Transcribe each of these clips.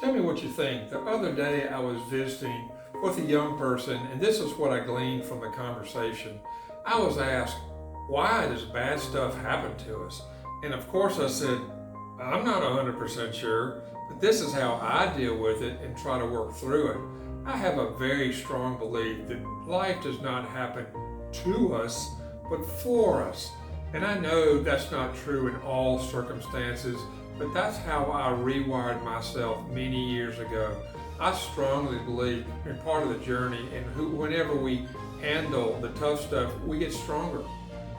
Tell me what you think. The other day I was visiting with a young person, and this is what I gleaned from the conversation. I was asked, why does bad stuff happen to us? And of course I said, I'm not 100% sure, but this is how I deal with it and try to work through it. I have a very strong belief that life does not happen to us, but for us. And I know that's not true in all circumstances, but that's how I rewired myself many years ago. I strongly believe in part of the journey, and whenever we handle the tough stuff, we get stronger.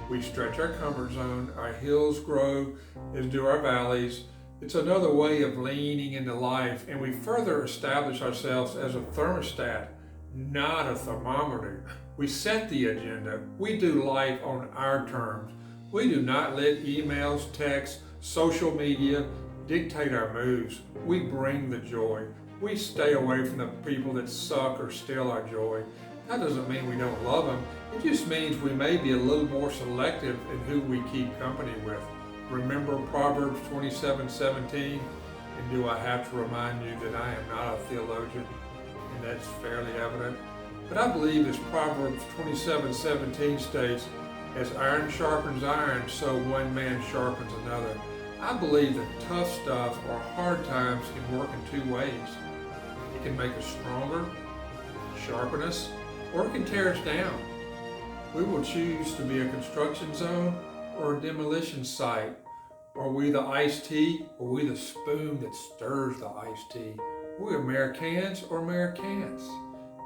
We stretch our comfort zone, our hills grow, as do our valleys. It's another way of leaning into life, and we further establish ourselves as a thermostat, not a thermometer. We set the agenda. We do life on our terms. We do not let emails, texts, social media dictate our moves. We bring the joy. We stay away from the people that suck or steal our joy. That doesn't mean we don't love them. It just means we may be a little more selective in who we keep company with. Remember Proverbs 27:17? And do I have to remind you that I am not a theologian? And that's fairly evident. But I believe as Proverbs 27:17 states, as iron sharpens iron, so one man sharpens another. I believe that tough stuff or hard times can work in two ways. It can make us stronger, sharpen us, or it can tear us down. We will choose to be a construction zone or a demolition site. Are we the iced tea, or are we the spoon that stirs the iced tea? Are we Americans or Americans?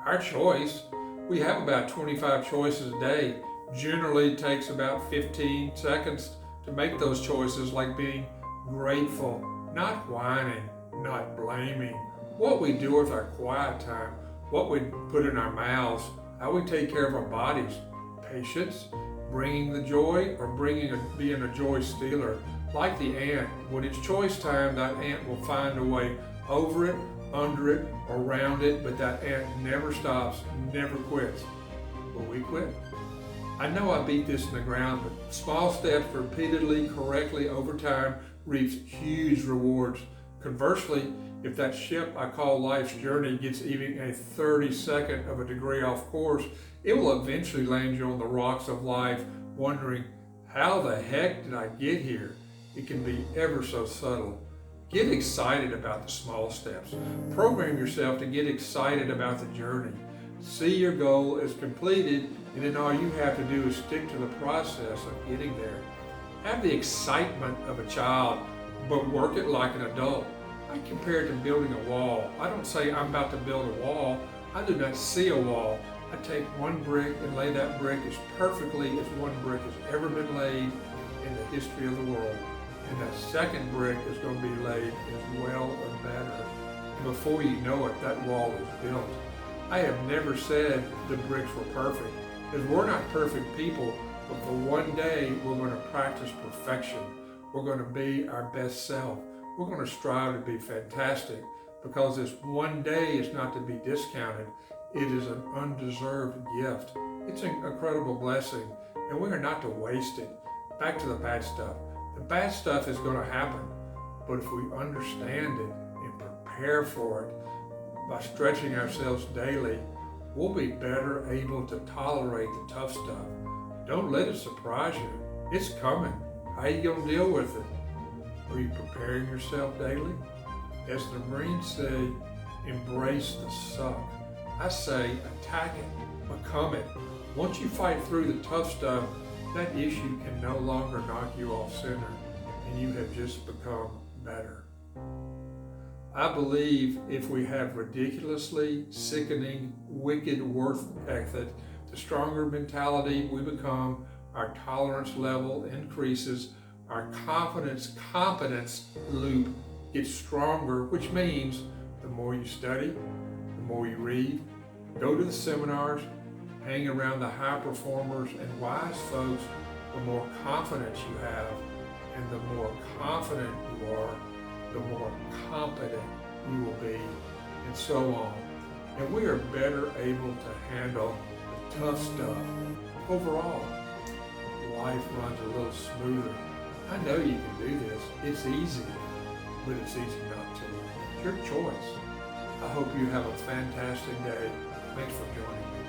Our choice. We have about 25 choices a day. Generally it takes about 15 seconds to make those choices, like being grateful, not whining, not blaming, what we do with our quiet time, what we put in our mouths, how we take care of our bodies, patience, bringing the joy, or being a joy stealer. Like the ant, when it's choice time, that ant will find a way over it, under it, around it, but that ant never stops, never quits. Will we quit? I know I beat this in the ground, but small steps repeatedly, correctly over time reaps huge rewards. Conversely, if that ship I call life's journey gets even a 32nd of a degree off course, it will eventually land you on the rocks of life, wondering, how the heck did I get here? It can be ever so subtle. Get excited about the small steps. Program yourself to get excited about the journey. See your goal as completed, and then all you have to do is stick to the process of getting there. Have the excitement of a child, but work it like an adult. I compare it to building a wall. I don't say I'm about to build a wall. I do not see a wall. I take one brick and lay that brick as perfectly as one brick has ever been laid in the history of the world. And that second brick is going to be laid as well or better. And before you know it, that wall is built. I have never said the bricks were perfect, because we're not perfect people, but for one day we're going to practice perfection. We're going to be our best self. We're going to strive to be fantastic, because this one day is not to be discounted. It is an undeserved gift. It's an incredible blessing, and we are not to waste it. Back to the bad stuff. The bad stuff is going to happen, but if we understand it and prepare for it by stretching ourselves daily, we'll be better able to tolerate the tough stuff. Don't let it surprise you. It's coming. How are you going to deal with it? Are you preparing yourself daily? As the Marines say, embrace the suck. I say, attack it, become it. Once you fight through the tough stuff, that issue can no longer knock you off center, and you have just become better. I believe if we have ridiculously sickening, wicked work ethic, the stronger mentality we become, our tolerance level increases, our competence loop gets stronger, which means the more you study, the more you read, go to the seminars, hang around the high performers and wise folks, the more confidence you have, and the more confident you are, the more competent you will be, and so on. And we are better able to handle the tough stuff. Overall, life runs a little smoother. I know you can do this. It's easy, but it's easy not to. your choice. I hope you have a fantastic day. Thanks for joining me.